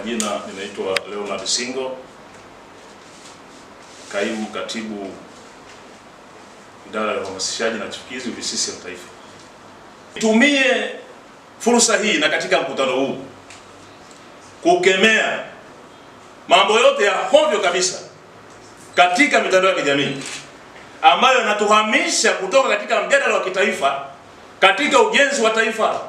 majina ninaitwa Leonard Singo, kaimu katibu idara ya uhamasishaji na chipukizi UVCCM Taifa. Nitumie fursa hii na katika mkutano huu kukemea mambo yote ya hovyo kabisa katika mitandao ya kijamii ambayo yanatuhamisha kutoka katika mjadala wa kitaifa katika ujenzi wa taifa.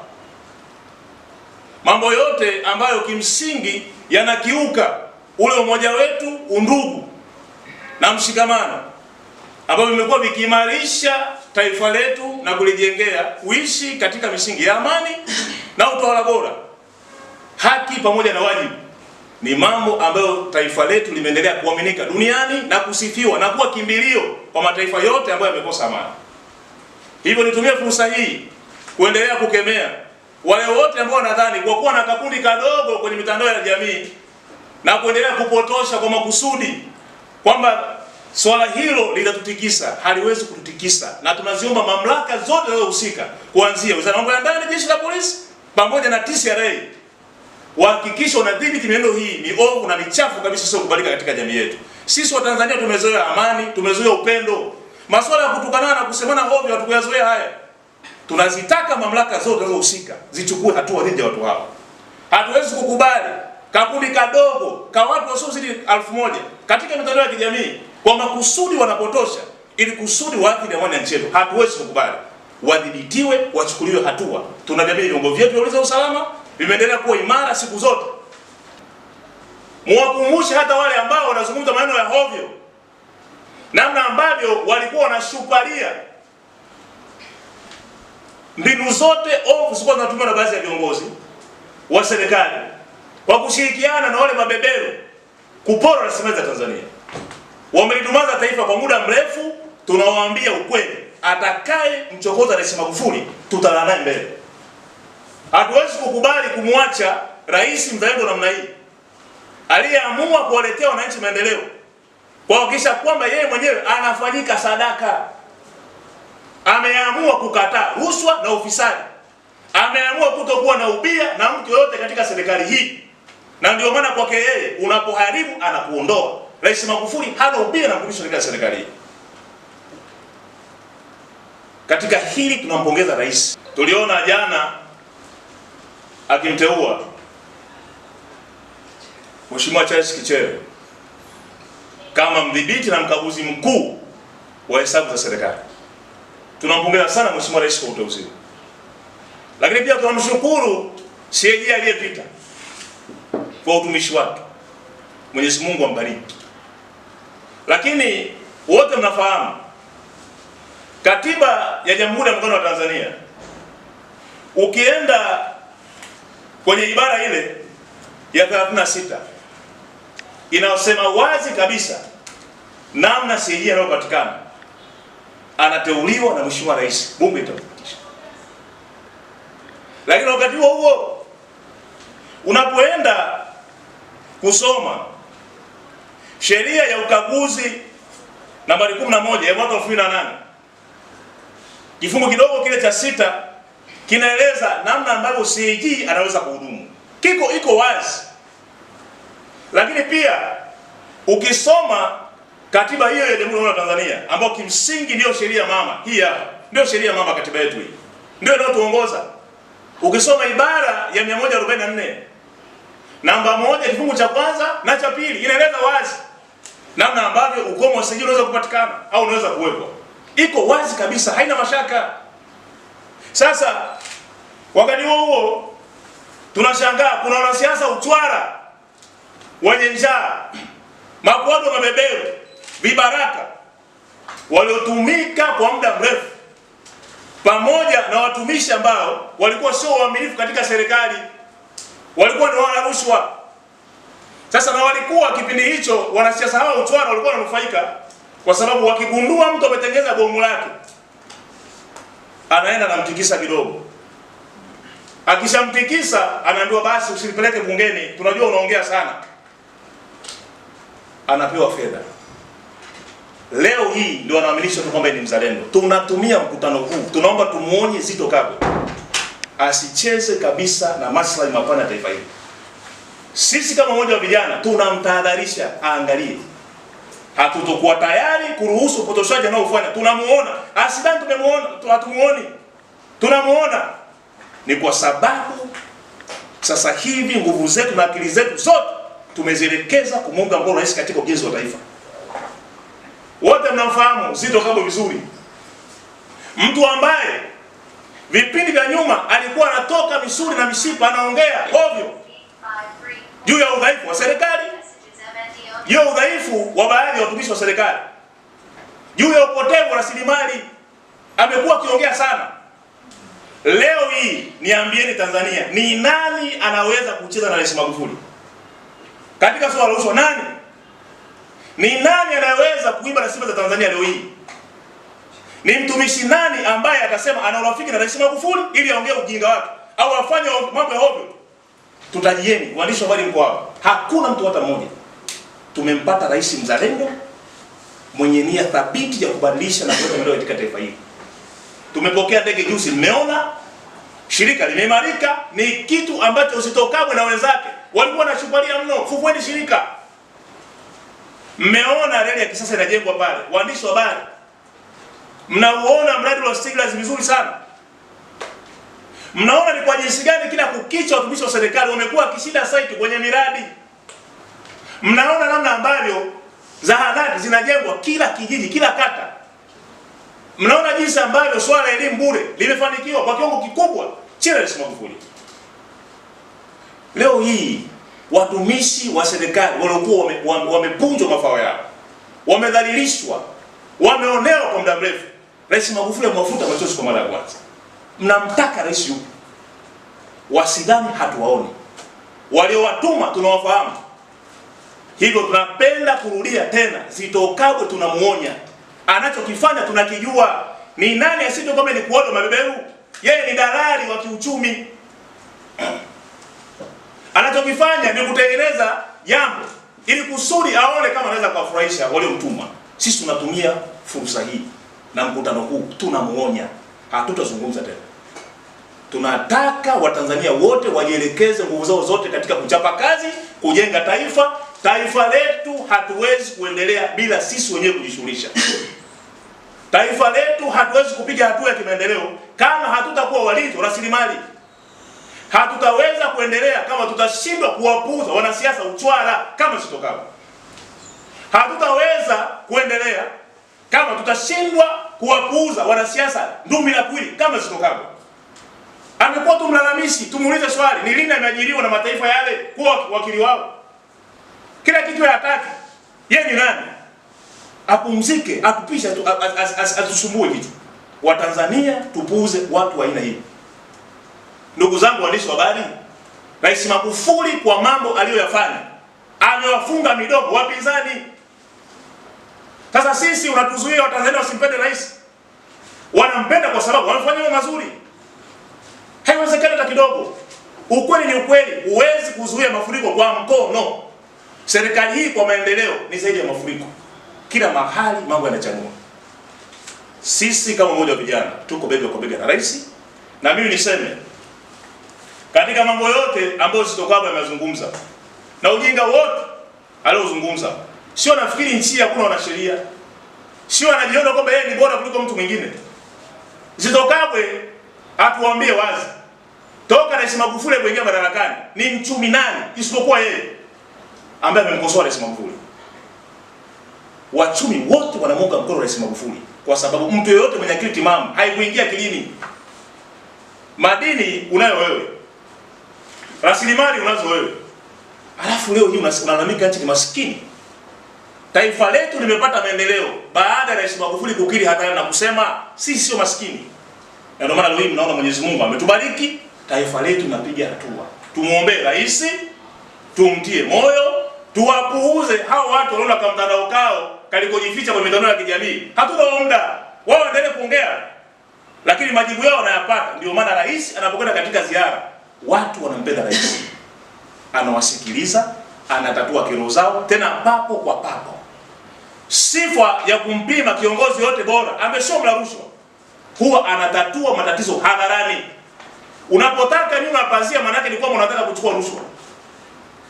Mambo yote ambayo kimsingi yanakiuka ule umoja wetu, undugu na mshikamano ambao vimekuwa vikiimarisha taifa letu na kulijengea kuishi katika misingi ya amani na utawala bora, haki pamoja na wajibu. Ni mambo ambayo taifa letu limeendelea kuaminika duniani na kusifiwa na kuwa kimbilio kwa mataifa yote ambayo yamekosa amani. Hivyo nitumie fursa hii kuendelea kukemea wale wote ambao wanadhani kwa kuwa na kakundi kadogo kwenye mitandao ya jamii na kuendelea kupotosha kwa makusudi kwamba swala hilo litatutikisa. Haliwezi kututikisa, na tunaziomba mamlaka zote zinazohusika kuanzia Wizara ya Mambo ya Ndani, Jeshi la Polisi pamoja na TCRA wahakikisha unadhibiti mienendo hii miovu na michafu kabisa, sio kubalika katika jamii yetu. Sisi wa Tanzania tumezoea amani, tumezoea upendo. Masuala ya kutukana na kusemana hovyo hatukuyazoea haya. Tunazitaka mamlaka zote zinazohusika zichukue hatua dhidi ya watu hao. Hatuwezi kukubali kakundi kadogo ka watu wasiozidi 1000 katika mitandao ya kijamii kwa makusudi wanapotosha ili kusudi waathiri amani ya nchi yetu. Hatuwezi kukubali. Wadhibitiwe, wachukuliwe hatua. Tunajamii vyombo vyetu vya ulinzi na usalama vimeendelea kuwa imara siku zote. Muwakumbushe hata wale ambao wanazungumza maneno ya hovyo namna ambavyo walikuwa wanashupalia mbinu zote ovu zilikuwa zinatumiwa na baadhi ya viongozi wa serikali kwa kushirikiana na wale mabeberu kupora rasilimali za Tanzania. Wamelidumaza taifa kwa muda mrefu. Tunawaambia ukweli, atakaye mchokoza Rais Magufuli tutalala naye mbele. Hatuwezi kukubali kumwacha rais mzalendo namna hii aliyeamua kuwaletea wananchi maendeleo kwa kuhakikisha kwamba yeye mwenyewe anafanyika sadaka. Ameamua kukataa rushwa na ufisadi. Ameamua kutokuwa na ubia na mtu yoyote katika serikali hii. Na ndio maana kwake yeye unapoharibu anakuondoa. Rais Magufuli hana ubia na mtumishi katika serikali hii. Katika hili tunampongeza rais. Tuliona jana akimteua Mheshimiwa Charles Kichele kama mdhibiti na mkaguzi mkuu wa hesabu za serikali. Tunampongeza sana Mheshimiwa Rais kwa uteuzi. Lakini pia tunamshukuru CAG aliyepita kwa utumishi wake. Mwenyezi Mungu ambariki. Lakini wote mnafahamu Katiba ya Jamhuri ya Muungano wa Tanzania, ukienda kwenye ibara ile ya 36 inayosema wazi kabisa namna CAG anayopatikana, anateuliwa na Mheshimiwa Rais, bunge litampitisha. Lakini wakati huo huo unapoenda kusoma sheria ya ukaguzi nambari 11 ya mwaka 2008 kifungu kidogo kile cha 6 kinaeleza namna ambavyo CAG anaweza kuhudumu. Iko wazi. Lakini pia ukisoma katiba hiyo ya Jamhuri ya Tanzania ambayo kimsingi ndio sheria mama, hii hapa ndio sheria mama, katiba yetu hii ndio inayotuongoza. Ukisoma ibara ya 144 namba 1 kifungu cha kwanza na cha pili inaeleza wazi namna ambavyo ukomo wa CAG unaweza kupatikana au unaweza kuwekwa. Iko wazi kabisa, haina mashaka. Sasa wakati huo tunashangaa kuna wanasiasa uchwara wenye njaa, makwado, mabeberu, vibaraka waliotumika kwa muda mrefu pamoja na watumishi ambao walikuwa sio waaminifu katika serikali, walikuwa ni wala rushwa. Sasa na walikuwa kipindi hicho wanasiasa hao uchwara walikuwa wananufaika kwa sababu wakigundua mtu ametengeza bomu lake anaenda na mtikisa kidogo. Akishamtikisa anaambiwa basi usilipeleke bungeni, tunajua unaongea sana. Anapewa fedha. Leo hii ndio anaaminisha tu kwamba ni mzalendo. Tunatumia mkutano huu, tunaomba tumuonye Zitto Kabwe asicheze kabisa na maslahi mapana ya taifa hili. Sisi kama umoja wa vijana tunamtahadharisha aangalie. Hatutokuwa tayari kuruhusu upotoshaji anaofanya. Tunamuona, asidhani tumemuona, hatumuoni. Tunamuona. Ni kwa sababu sasa hivi nguvu zetu na akili zetu zote tumezielekeza kumuunga mkono rais katika ujenzi wa taifa. Wote mnamfahamu Zitto Kabwe vizuri. Mtu ambaye vipindi vya nyuma alikuwa anatoka misuli na mishipa anaongea ovyo juu ya udhaifu wa serikali, juu ya udhaifu wa baadhi ya watumishi wa serikali, juu ya upotevu wa rasilimali. Amekuwa akiongea sana. Leo hii niambieni Tanzania, ni nani anaweza kucheza na Rais Magufuli katika swala la rushwa? Nani? Ni nani anaweza kuiba rasilimali za Tanzania leo hii? Ni mtumishi nani ambaye atasema ana urafiki na Rais Magufuli ili aongee ujinga wake au afanye mambo ya ovyo? Tutajieni, waandishi wa habari mko hapa. Hakuna mtu hata mmoja. Tumempata rais mzalendo mwenye nia thabiti ya kubadilisha na kuleta maendeleo katika taifa hili. Tumepokea ndege juzi, mmeona shirika limeimarika, ni kitu ambacho Zitto Kabwe na wenzake walikuwa wanashuhudia mno. Fufueni shirika. Mmeona reli ya kisasa inajengwa pale. Waandishi wa habari, mnauona mradi wa Stiglas vizuri sana. Mnaona ni kwa jinsi gani kila kukicha watumishi wa serikali wamekuwa wakishinda site kwenye miradi. Mnaona namna ambavyo zahanati zinajengwa kila kijiji, kila kata. Mnaona jinsi ambavyo swala la elimu bure limefanikiwa kwa kiwango kikubwa chini ya Rais Magufuli. Leo hii watumishi wa serikali waliokuwa wamepunjwa mafao yao, wamedhalilishwa, wameonewa kwa muda mrefu, Rais Magufuli amewafuta machozi kwa mara ya kwanza. Mnamtaka rais yupi? Wasidhani hatuwaoni. Waliowatuma tunawafahamu. Hivyo tunapenda kurudia tena, Zitto Kabwe tunamuonya. Anachokifanya tunakijua. Ni nani asito kama ni kuoda mabeberu? Yeye ni dalali wa kiuchumi. Anachokifanya ni kutengeneza jambo ili kusudi aone kama anaweza kuwafurahisha waliomtuma. Sisi tunatumia fursa hii na mkutano huu tunamuonya. Hatutazungumza tena. Tunataka Watanzania wote wajielekeze nguvu zao zote katika kuchapa kazi, kujenga taifa. Taifa letu hatuwezi kuendelea bila sisi wenyewe kujishughulisha. Taifa letu hatuwezi kupiga hatua ya kimaendeleo kama hatutakuwa walinzi wa rasilimali. Hatutaweza kuendelea kama tutashindwa kuwapuuza wanasiasa uchwara kama Zitto Kabwe. Hatutaweza kuendelea kama tutashindwa kuwapuuza wanasiasa ndumi la kweli kama Zitto Kabwe. Amekuwa tumlalamishi, tumuulize swali, ni lini ameajiriwa na mataifa yale kuwa wakili wao? Kila kitu hataki. Yeye ni nani? Apumzike, atupisha, atusumbue kitu. Watanzania tupuuze watu wa aina hii. Ndugu zangu waandishi wa habari, Rais Magufuli kwa mambo aliyoyafanya amewafunga midomo wapinzani. Sasa sisi unatuzuia Watanzania wasimpende rais. Wanampenda kwa sababu wanafanya mambo mazuri. Haiwezekani hata kidogo. Ukweli ni ukweli, huwezi kuzuia mafuriko kwa mkono. Serikali hii kwa maendeleo ni zaidi ya mafuriko. Kila mahali mambo yanachanua. Sisi kama umoja wa vijana tuko bega kwa bega na rais. Na mimi niseme katika mambo yote ambayo Zitto Kabwe amezungumza na ujinga wote aliozungumza, sio nafikiri nchi hakuna wanasheria. Sio anajiona kwamba yeye ni bora kuliko mtu mwingine. Zitto Kabwe atuambie wazi, toka Rais Magufuli kuingia madarakani ni mchumi nani isipokuwa yeye ambaye amemkosoa Rais Magufuli? Wachumi wote wanamuunga mkono Rais Magufuli kwa sababu mtu yeyote mwenye akili timamu haikuingia akilini. Madini unayo wewe, rasilimali unazo wewe, alafu leo hii unalalamika nchi ni maskini. Taifa letu limepata maendeleo baada ya Rais Magufuli kukiri hadharani na kusema sisi sio maskini. Na ndio maana leo hii mnaona Mwenyezi Mungu ametubariki, taifa letu linapiga hatua. Tumuombe rais, tumtie moyo, tuwapuuze hao watu wanaona kama mtandao kao kalikojificha kwa mitandao ya kijamii. Hatuna muda. Wao waendelee kuongea. Lakini majibu yao wanayapata. Ndio maana rais anapokwenda katika ziara, watu wanampenda rais. Anawasikiliza, anatatua kero zao tena papo kwa papo. Sifa ya kumpima kiongozi yote bora, ameshomla rushwa, huwa anatatua matatizo hadharani. Unapotaka nyuma pazia, maana yake ni kwamba unataka kuchukua rushwa.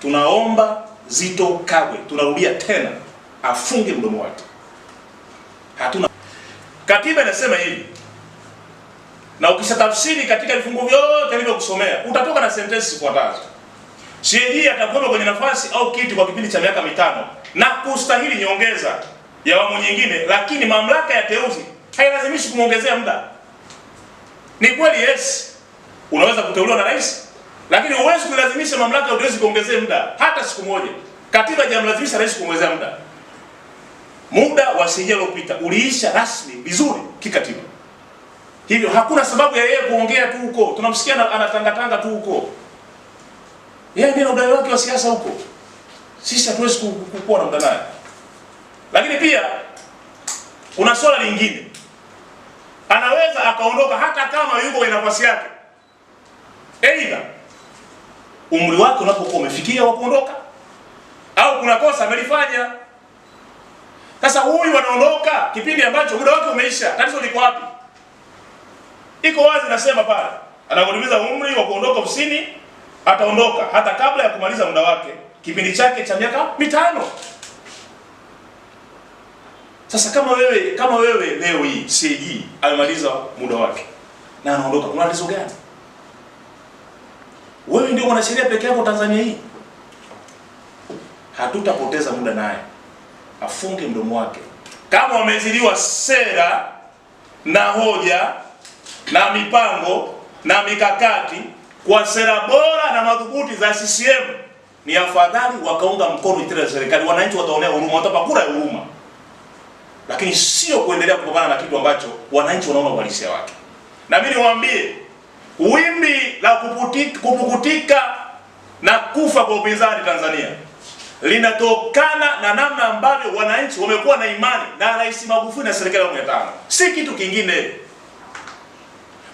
tunaomba Zitto Kabwe, tunarudia tena, afunge mdomo wake. Hatuna katiba inasema hivi, na ukishatafsiri katika vifungu vyote nilivyokusomea utatoka na sentensi zifuatazo: CAG atakuwa kwenye nafasi au kiti kwa kipindi cha miaka 5 na kustahili nyongeza ya awamu nyingine, lakini mamlaka ya teuzi hailazimishi kumwongezea muda. Ni kweli, yes, unaweza kuteuliwa na rais, lakini huwezi kulazimisha mamlaka ya uteuzi kuongezea muda hata siku moja. Katiba haijamlazimisha rais kuongezea muda. Muda wa CAG uliopita uliisha rasmi vizuri kikatiba. Hivyo hakuna sababu ya yeye kuongea tu huko. Tunamsikia anatangatanga tu huko. Yeye ndiye udai wake wa siasa huko. Sisi hatuwezi kuwa na muda naye. Lakini pia kuna swala lingine. Anaweza akaondoka hata kama yuko kwenye nafasi yake. Aidha umri wake unapokuwa umefikia wa kuondoka, au kuna kosa amelifanya. Sasa huyu anaondoka kipindi ambacho muda wake umeisha. Tatizo liko wapi? Iko wazi, nasema pale. Anapotumiza umri wa kuondoka ofisini, ataondoka hata kabla ya kumaliza muda wake, kipindi chake cha miaka 5. Sasa kama wewe leo hii CAG amemaliza muda wake na anaondoka, kuna tatizo gani? Wewe ndio mwanasheria pekee yako Tanzania hii. Hatutapoteza muda naye. Afunge mdomo wake. Kama wamezidiwa sera na hoja na mipango na mikakati kwa sera bora na madhubuti za CCM, ni afadhali wakaunga mkono itira ya serikali. Wananchi wataonea huruma, watapa kura ya huruma, lakini sio kuendelea kupambana na kitu ambacho wananchi wanaona uhalisia wake. Na mimi niwaambie, wimbi la kupukutika na kufa kwa upinzani Tanzania linatokana na namna ambavyo wananchi wamekuwa na imani na Rais Magufuli na serikali ya 5. Si kitu kingine.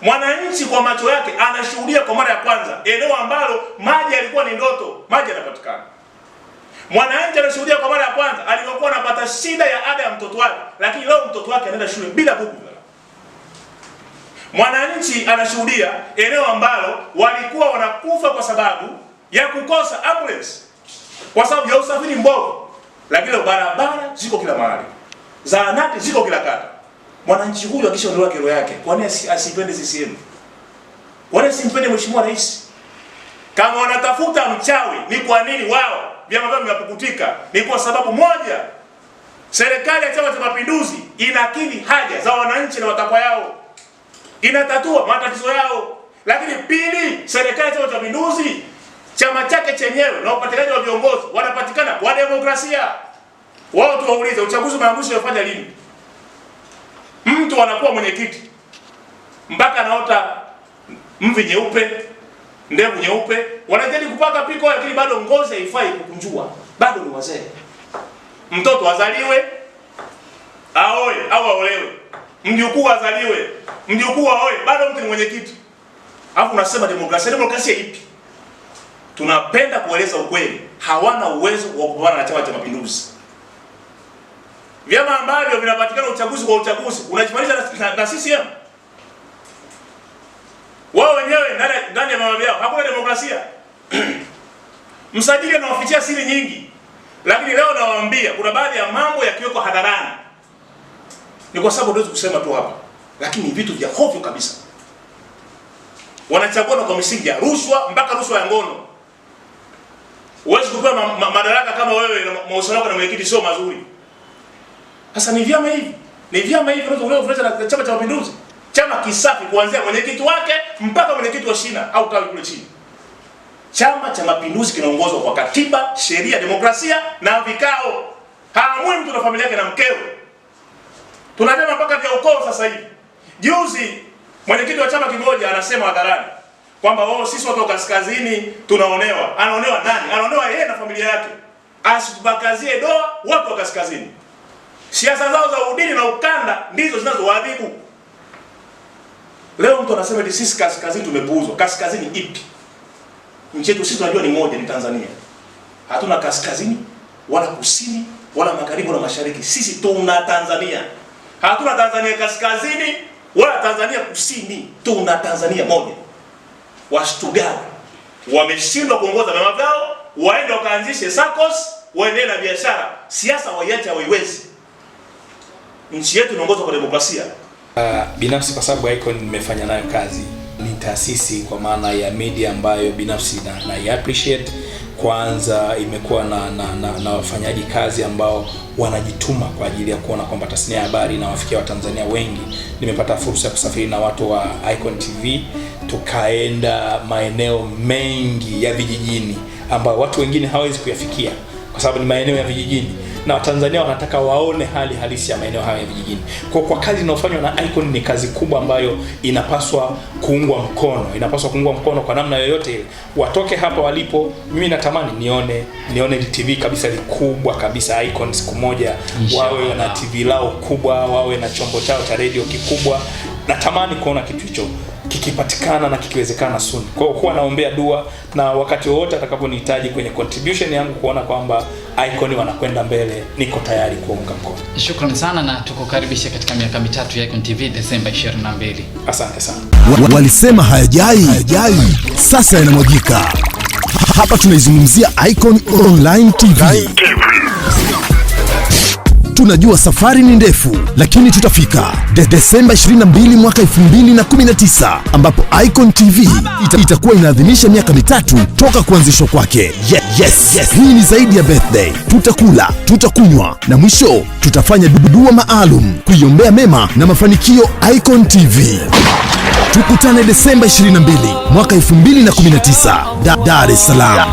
Mwananchi kwa macho yake anashuhudia kwa mara ya kwanza eneo ambalo maji yalikuwa ni ndoto, maji yanapatikana. Mwananchi anashuhudia kwa mara ya kwanza alipokuwa anapata shida ya ada ya mtoto wake, lakini leo mtoto wake anaenda shule bila buku. Mwananchi anashuhudia eneo ambalo walikuwa wanakufa kwa sababu ya kukosa ambulance, kwa sababu ya usafiri mbovu, lakini leo barabara ziko kila mahali, zahanati ziko kila kata. Mwananchi huyu akishaondoa kero yake, kwa nini asipende CCM? Kwa nini asimpende Mheshimiwa Rais? Kama wanatafuta mchawi, ni kwa nini wao vyama vyao vinapukutika? Ni kwa sababu moja, serikali ya Chama cha Mapinduzi inakidhi haja za wananchi na matakwa yao, inatatua matatizo yao. Lakini pili, serikali ya Chama cha Mapinduzi, chama chake chenyewe na upatikanaji wa viongozi wanapatikana kwa demokrasia. Wao tu waulize, uchaguzi maamuzi wafanya lini? Mtu anakuwa mwenyekiti mpaka anaota mvi nyeupe, ndevu nyeupe, wanajaribu kupaka piko, lakini bado ngozi haifai kukunjua, bado ni wazee. Mtoto azaliwe, aoe au aolewe, mjukuu azaliwe, mjukuu aoe, bado mtu ni mwenyekiti. Alafu unasema demokrasia. Demokrasia ipi? Tunapenda kueleza ukweli, hawana uwezo wa kupambana na Chama cha Mapinduzi. Vyama ambavyo vinapatikana uchaguzi kwa uchaguzi unajifanisha na CCM. Wao wenyewe ndani ya vyama vyao hakuna demokrasia. Msajili anawafichia siri nyingi. Lakini leo nawaambia kuna baadhi ya mambo yakiweko hadharani, ni kwa sababu hatuwezi kusema tu hapa, lakini vitu vya hovyo kabisa. Wanachagua kwa misingi ya rushwa, mpaka rushwa ya ngono. Huwezi kupewa madaraka kama wewe na mahusiano yako na mwenyekiti sio mazuri. Sasa ni vyama hivi vinavyoletwa na Chama cha Mapinduzi. Chama kisafi kuanzia mwenyekiti wake mpaka mwenyekiti wa shina au tawi kule chini. Chama cha Mapinduzi kinaongozwa kwa katiba, sheria, demokrasia na vikao. Haamui mtu na familia yake na mkeo. Tunasema mpaka vya ukoo sasa hivi. Juzi mwenyekiti wa chama kimoja anasema hadharani kwamba sisi watu wa kaskazini tunaonewa. Anaonewa nani? Anaonewa yeye na familia yake. Asitubakazie doa watu wa kaskazini. Siasa zao za udini na ukanda ndizo zinazowaadhibu. Leo mtu anasema eti sisi kaskazini tumepuuzwa. Kaskazini ipi? Nchi yetu sisi tunajua ni moja, ni Tanzania. Hatuna kaskazini wala kusini wala magharibi wala mashariki. Sisi tuna Tanzania. Hatuna Tanzania kaskazini wala Tanzania kusini. Tuna Tanzania moja. Washtugaji wameshindwa kuongoza vyama vyao, waende wakaanzishe SACCOS, waendelee na biashara. Siasa waiache, hawaiwezi. Nchi yetu inaongozwa kwa demokrasia. Binafsi kwa sababu Icon nimefanya nayo kazi, ni taasisi kwa maana ya media ambayo binafsi na appreciate. Kwanza imekuwa na wafanyaji kazi ambao wanajituma kwa ajili ya kuona kwamba tasnia ya habari na wafikia Watanzania wengi. Nimepata fursa ya kusafiri na watu wa Icon TV, tukaenda maeneo mengi ya vijijini ambao watu wengine hawezi kuyafikia kwa sababu ni maeneo ya vijijini, na Watanzania wanataka waone hali halisi ya maeneo haya ya vijijini. Kwa kazi inayofanywa na Icon ni kazi kubwa ambayo inapaswa kuungwa mkono kwa namna yoyote ile. Watoke hapa walipo. Mimi natamani nione TV kabisa likubwa kabisa Icon siku moja, wawe na TV lao kubwa, wawe na chombo chao cha radio kikubwa. Natamani kuona kitu hicho kikipatikana na kikiwezekana soon. Kwa hiyo kuwa naombea dua, na wakati wote atakaponihitaji kwenye contribution yangu kuona kwamba Icon wanakwenda mbele, niko tayari kuunga mkono. Shukrani sana, na tukukaribisha katika miaka mitatu ya Icon TV Desemba 22. Asante sana. Walisema hayajai, sasa yanamwagika. Hapa tunaizungumzia Icon Online TV. Tunajua safari ni ndefu, lakini tutafika. Desemba 22 mwaka 2019 ambapo Icon TV itakuwa inaadhimisha miaka mitatu toka kuanzishwa kwake. Yes. Hii ni zaidi ya birthday. Tutakula, tutakunywa na mwisho tutafanya dua maalum kuiombea mema na mafanikio Icon TV. Tukutane Desemba 22 mwaka 2019, Dar es Salaam.